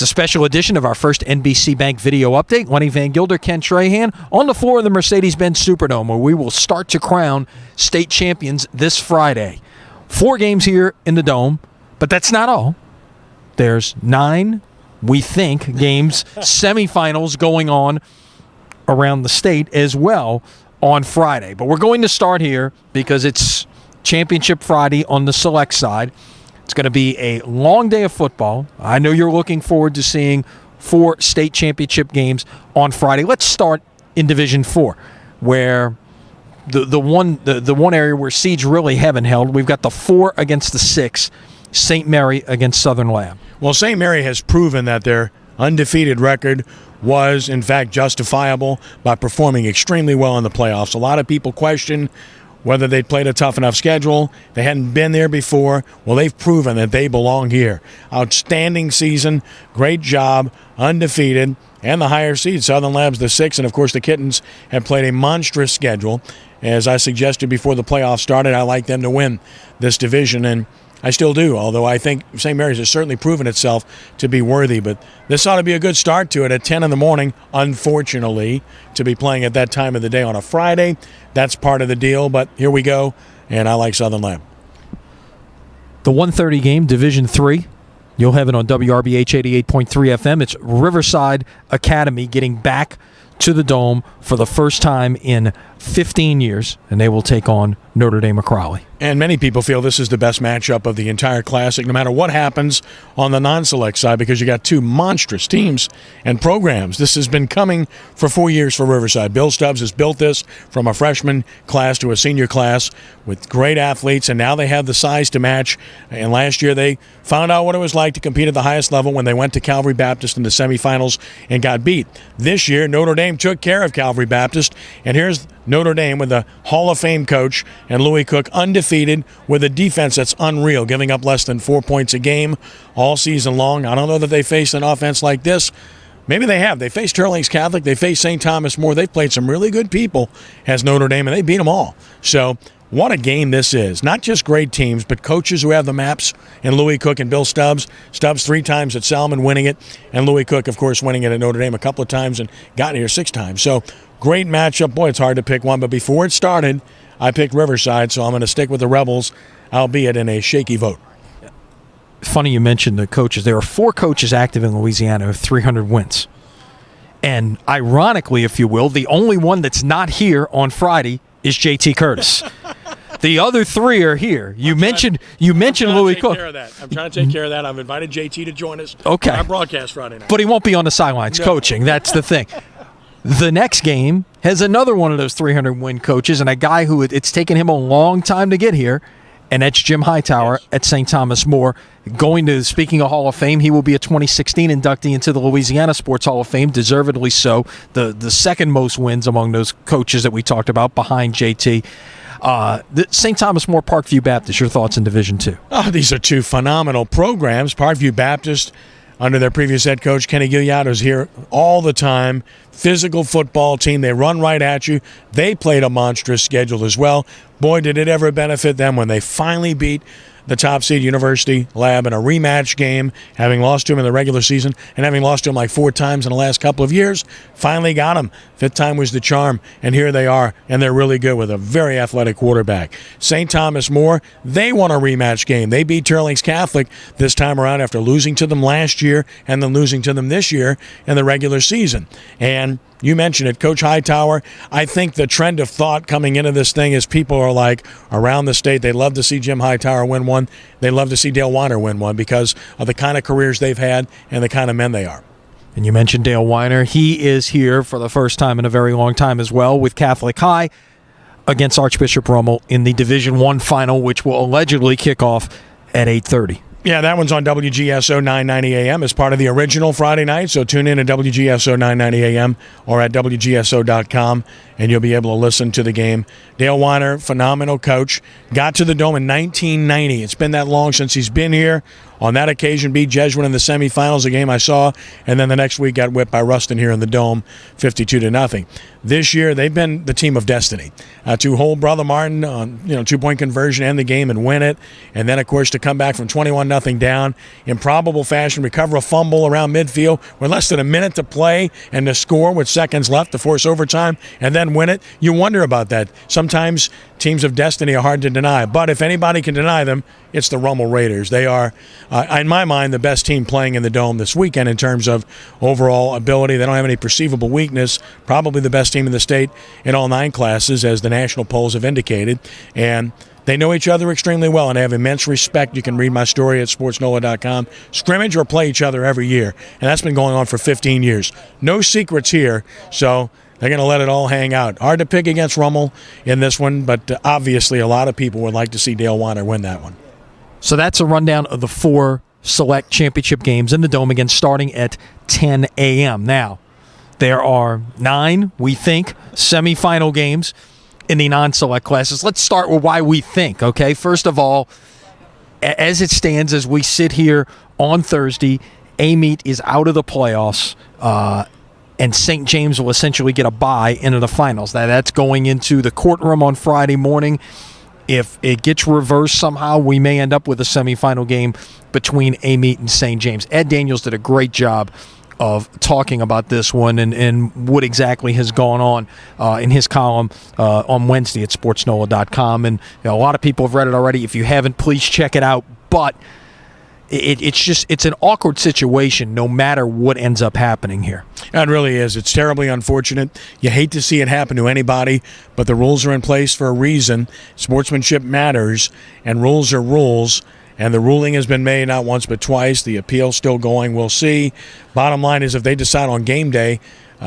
It's a special edition of our first NBC Bank video update. Lenny Van Gilder, Ken Trahan on the floor of the Mercedes-Benz Superdome, where we will start to crown state champions this Friday. 4 games here in the Dome, but that's not all. There's 9, we think, games, semifinals going on around the state as well on Friday. But we're going to start here because it's Championship Friday on the select side. It's going to be a long day of football. I know you're looking forward to seeing 4 state championship games on Friday. Let's start in Division 4, where the one area where seeds really haven't held. We've got the 4 against the 6, St. Mary against Southern Lab. Well, St. Mary has proven that their undefeated record was, in fact, justifiable by performing extremely well in the playoffs. A lot of people question whether they'd played a tough enough schedule. They hadn't been there before. Well, they've proven that they belong here. Outstanding season, great job, undefeated, and the higher seed. Southern Labs, the 6, and of course the Kittens have played a monstrous schedule. As I suggested before the playoffs started, I like them to win this division, and I still do, although I think St. Mary's has certainly proven itself to be worthy. But this ought to be a good start to it at 10 in the morning, unfortunately, to be playing at that time of the day on a Friday. That's part of the deal, but here we go, and I like Southern Lab. The 1:30 game, Division 3. You'll have it on WRBH 88.3 FM. It's Riverside Academy getting back to the Dome for the first time in 15 years, and they will take on Notre Dame Crowley. And many people feel this is the best matchup of the entire Classic, no matter what happens on the non-select side, because you got 2 monstrous teams and programs. This has been coming for 4 years for Riverside. Bill Stubbs has built this from a freshman class to a senior class with great athletes, and now they have the size to match. And last year they found out what it was like to compete at the highest level when they went to Calvary Baptist in the semifinals and got beat. This year, Notre Dame took care of Calvary Baptist, and here's Notre Dame with a Hall of Fame coach and Louis Cook undefeated with a defense that's unreal, giving up less than 4 points a game all season long. I don't know that they faced an offense like this. Maybe they have. They faced Sterling's Catholic. They faced St. Thomas More. They've played some really good people as Notre Dame, and they beat them all. So what a game this is. Not just great teams, but coaches who have the maps, and Louis Cook and Bill Stubbs. Stubbs 3 times at Salmon winning it, and Louis Cook, of course, winning it at Notre Dame a couple of times and gotten here 6 times. So great matchup. Boy, it's hard to pick one, but before it started, I picked Riverside, so I'm going to stick with the Rebels, albeit in a shaky vote. Funny you mentioned the coaches. There are 4 coaches active in Louisiana with 300 wins. And ironically, if you will, the only one that's not here on Friday is JT Curtis. The other 3 are here. You mentioned Louis Cook. I'm trying to take care of that. I've invited JT to join us on our broadcast Friday night. But he won't be on the sidelines coaching. That's the thing. The next game has another one of those 300-win coaches and a guy who it's taken him a long time to get here, and that's Jim Hightower at St. Thomas More. Speaking of Hall of Fame, he will be a 2016 inductee into the Louisiana Sports Hall of Fame, deservedly so. The second most wins among those coaches that we talked about behind JT. The St. Thomas More, Parkview Baptist, your thoughts in Division 2? Oh, these are 2 phenomenal programs. Parkview Baptist, under their previous head coach, Kenny Gigliotto, is here all the time. Physical football team. They run right at you. They played a monstrous schedule as well. Boy, did it ever benefit them when they finally beat the top seed University Lab in a rematch game, having lost to him in the regular season and having lost to him like 4 times in the last couple of years. Finally got him. 5th time was the charm, and here they are, and they're really good with a very athletic quarterback. St. Thomas More, they won a rematch game. They beat Sterling's Catholic this time around after losing to them last year and then losing to them this year in the regular season. And you mentioned it, Coach Hightower. I think the trend of thought coming into this thing is people are like, around the state, they love to see Jim Hightower win one. They love to see Dale Weiner win one because of the kind of careers they've had and the kind of men they are. And you mentioned Dale Weiner. He is here for the first time in a very long time as well with Catholic High against Archbishop Rummel in the Division I final, which will allegedly kick off at 8:30. Yeah, that one's on WGSO 990 AM as part of the original Friday night, so tune in at WGSO 990 AM or at WGSO.com, and you'll be able to listen to the game. Dale Weiner, phenomenal coach, got to the Dome in 1990. It's been that long since he's been here. on that occasion beat Jesuit in the semifinals, a game I saw, and then the next week got whipped by Ruston here in the Dome, 52-0. This year, they've been the team of destiny. To hold Brother Martin on 2-point conversion, end the game, and win it, and then, of course, to come back from 21-0 down, improbable fashion, recover a fumble around midfield with less than a minute to play, and to score with seconds left to force overtime, and then win it. You wonder about that. Sometimes teams of destiny are hard to deny, but if anybody can deny them, it's the Rummel Raiders. They are, in my mind, the best team playing in the Dome this weekend in terms of overall ability. They don't have any perceivable weakness. Probably the best team in the state in all 9 classes, as the national polls have indicated. And they know each other extremely well and have immense respect. You can read my story at sportsnola.com. Scrimmage or play each other every year, and that's been going on for 15 years. No secrets here, so they're going to let it all hang out. Hard to pick against Rummel in this one, but obviously a lot of people would like to see Dale Weiner win that one. So that's a rundown of the 4 select championship games in the Dome, again starting at 10 a.m. Now, there are 9, we think, semifinal games in the non-select classes. Let's start with why we think, okay? First of all, as it stands, as we sit here on Thursday, Amite is out of the playoffs, and St. James will essentially get a bye into the finals. That's going into the courtroom on Friday morning. If it gets reversed somehow, we may end up with a semifinal game between Amite and St. James. Ed Daniels did a great job of talking about this one and what exactly has gone on in his column on Wednesday at sportsnola.com. And a lot of people have read it already. If you haven't, please check it out. But it's an awkward situation no matter what ends up happening here. It really is. It's terribly unfortunate. You hate to see it happen to anybody, but the rules are in place for a reason. Sportsmanship matters, and rules are rules. And the ruling has been made not once but twice. The appeal's still going. We'll see. Bottom line is, if they decide on game day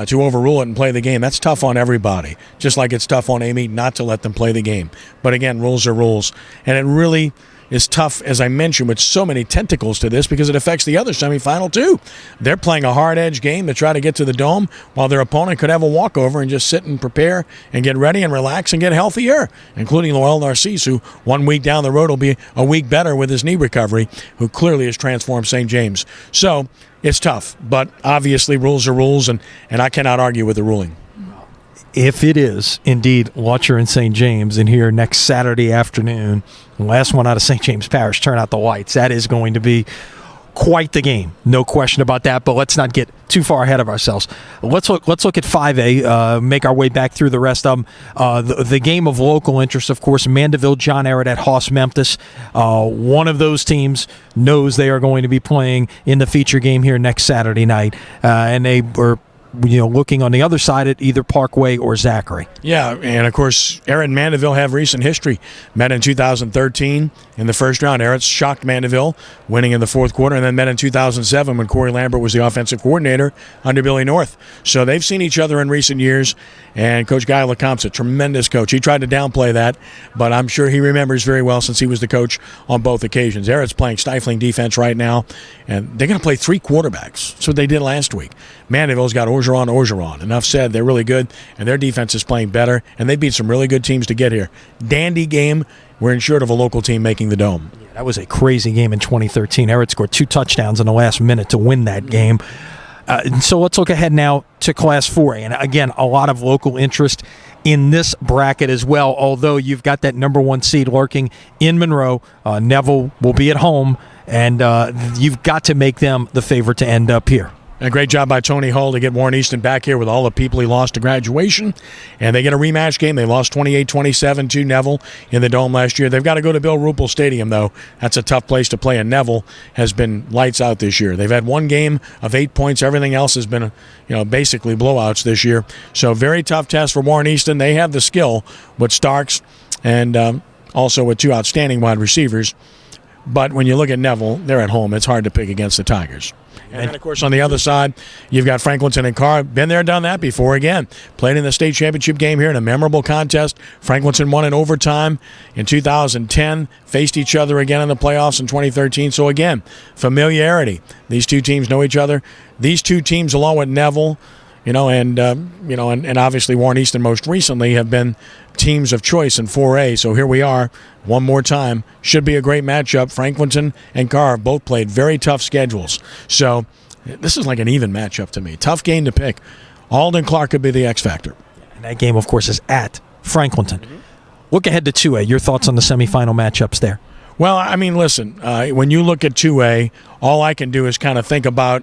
to overrule it and play the game, that's tough on everybody. Just like it's tough on Amite not to let them play the game. But again, rules are rules. And it really is tough, as I mentioned, with so many tentacles to this, because it affects the other semifinal too. They're playing a hard-edged game to try to get to the Dome, while their opponent could have a walkover and just sit and prepare and get ready and relax and get healthier, including Lowell Narcisse, who 1 week down the road will be a week better with his knee recovery, who clearly has transformed St. James. So it's tough, but obviously rules are rules, and I cannot argue with the ruling. If it is indeed Lutcher and St. James in here next Saturday afternoon, the last one out of St. James Parish, turn out the lights. That is going to be quite the game, no question about that. But let's not get too far ahead of ourselves. Let's look at 5A. Make our way back through the rest of them. The game of local interest, of course, Mandeville John Ehret at Hoss Memphis. One of those teams knows they are going to be playing in the feature game here next Saturday night, and they are looking on the other side at either Parkway or Zachary. Yeah, and of course, Ehret and Mandeville have recent history. Met in 2013 in the first round. Ehret shocked Mandeville, winning in the fourth quarter, and then met in 2007 when Corey Lambert was the offensive coordinator under Billy North. So they've seen each other in recent years, and Coach Guy LeCompte's a tremendous coach. He tried to downplay that, but I'm sure he remembers very well since he was the coach on both occasions. Ehret's playing stifling defense right now, and they're going to play 3 quarterbacks. That's what they did last week. Mandeville's got Orgeron. Enough said. They're really good, and their defense is playing better, and they beat some really good teams to get here. Dandy game. We're insured of a local team making the Dome. Yeah, that was a crazy game in 2013. Ehret scored 2 touchdowns in the last minute to win that game. So let's look ahead now to Class 4A. And again, a lot of local interest in this bracket as well, although you've got that number 1 seed lurking in Monroe. Neville will be at home, and you've got to make them the favorite to end up here. A great job by Tony Hull to get Warren Easton back here with all the people he lost to graduation. And they get a rematch game. They lost 28-27 to Neville in the Dome last year. They've got to go to Bill Ruppel Stadium, though. That's a tough place to play, and Neville has been lights out this year. They've had 1 game of 8 points. Everything else has been, basically blowouts this year. So very tough test for Warren Easton. They have the skill with Starks and also with 2 outstanding wide receivers. But when you look at Neville, they're at home. It's hard to pick against the Tigers. And then, of course, on the other side, you've got Franklinton and Carr. Been there, done that before. Again, played in the state championship game here in a memorable contest. Franklinton won in overtime in 2010. Faced each other again in the playoffs in 2013. So, again, familiarity. These 2 teams know each other. These 2 teams, along with Neville and obviously Warren Easton most recently have been teams of choice in 4A. So here we are one more time. Should be a great matchup. Franklinton and Carr both played very tough schedules. So this is like an even matchup to me. Tough game to pick. Alden Clark could be the X factor. And that game, of course, is at Franklinton. Look ahead to 2A. Your thoughts on the semifinal matchups there? Well, I mean, listen, when you look at 2A, all I can do is kind of think about,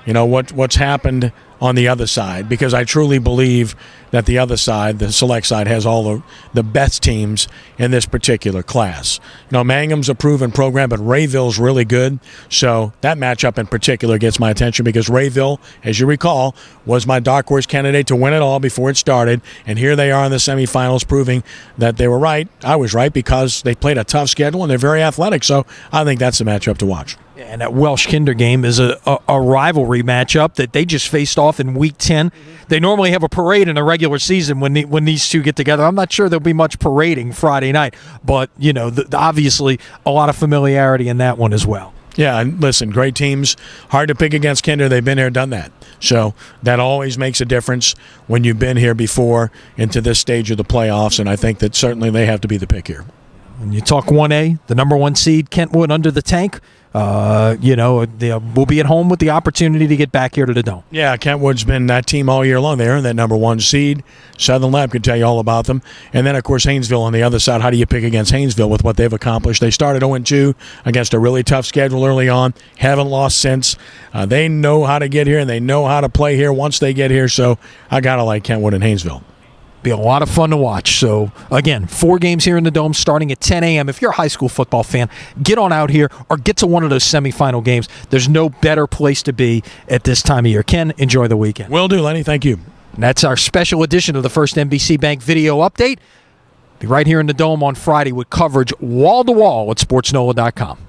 what's happened on the other side, because I truly believe that the other side, the select side, has all the best teams in this particular class. Mangum's a proven program, but Rayville's really good. So that matchup in particular gets my attention because Rayville, as you recall, was my dark horse candidate to win it all before it started. And here they are in the semifinals proving that they were right. I was right because they played a tough schedule and they're very athletic. So I think that's the matchup to watch. And that Welsh Kinder game is a rivalry matchup that they just faced off in Week 10. They normally have a parade in the regular season when these two get together. I'm not sure there'll be much parading Friday night, but obviously a lot of familiarity in that one as well. Yeah, and listen, great teams. Hard to pick against Kinder. They've been there, done that. So that always makes a difference when you've been here before into this stage of the playoffs, and I think that certainly they have to be the pick here. When you talk 1A, the number 1 seed, Kentwood under the tank, we'll be at home with the opportunity to get back here to the Dome. Yeah, Kentwood's been that team all year long. They earned that number 1 seed. Southern Lab could tell you all about them. And then, of course, Haynesville on the other side. How do you pick against Haynesville with what they've accomplished? They started 0-2 against a really tough schedule early on. Haven't lost since. They know how to get here, and they know how to play here once they get here. So I got to like Kentwood and Haynesville. Be a lot of fun to watch. So, again, 4 games here in the Dome starting at 10 a.m. If you're a high school football fan, get on out here or get to one of those semifinal games. There's no better place to be at this time of year. Ken, enjoy the weekend. Will do, Lenny. Thank you. And that's our special edition of the first NBC Bank video update. Be right here in the Dome on Friday with coverage wall-to-wall at sportsnola.com.